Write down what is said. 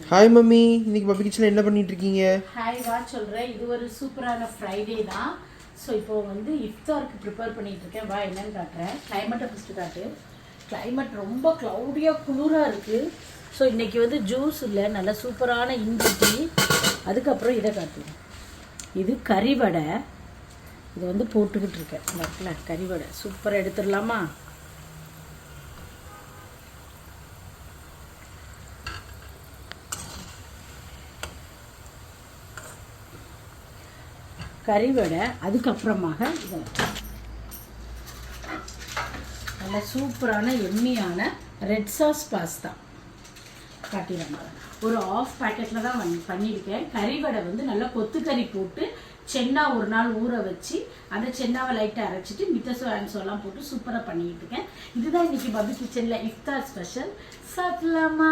Hi mummy, இன்னைக்கு puppy கிச்சன்ல என்ன பண்ணிட்டு இருக்கீங்க? ஹாய் வா சொல்கிறேன். இது ஒரு சூப்பரான ஃப்ரைடே தான். ஸோ இப்போ வந்து இஃப்தாருக்கு ப்ரிப்பேர் பண்ணிகிட்டு இருக்கேன். வா என்னன்னு காட்டுறேன். கிளைமேட்டை ஃபஸ்ட்டு காட்டு. கிளைமேட் ரொம்ப க்ளவுடியாக குளிராக இருக்குது. ஸோ இன்றைக்கி வந்து ஜூஸ் இல்லை, நல்ல சூப்பரான இஞ்சி டீ. அதுக்கப்புறம் இதை காட்டுவேன். இது கறிவடை. இதை வந்து போட்டுக்கிட்டு இருக்கேன். இருக்குல்ல கறிவடை சூப்பராக எடுத்துடலாமா? கறிவடை. அதுக்கப்புறமாக இதை நல்ல சூப்பரான எம்மியான ரெட் சாஸ் பாஸ்தா காட்டிடுறாங்க. ஒரு ஆஃப் பேக்கெட்டில் தான் பண்ணியிருக்கேன். கறிவடை வந்து நல்லா கொத்துக்கறி போட்டு சென்னா ஒரு நாள் ஊற வச்சு அந்த சென்னாவை லைட்டாக அரைச்சிட்டு மித்தசோ ஆன்சோலாம் போட்டு சூப்பராக பண்ணிக்கிட்டு இருக்கேன். இதுதான் இன்றைக்கி பப்பி கிச்சனில் இஃப்தார் ஸ்பெஷல். சாப்பிடலாமா?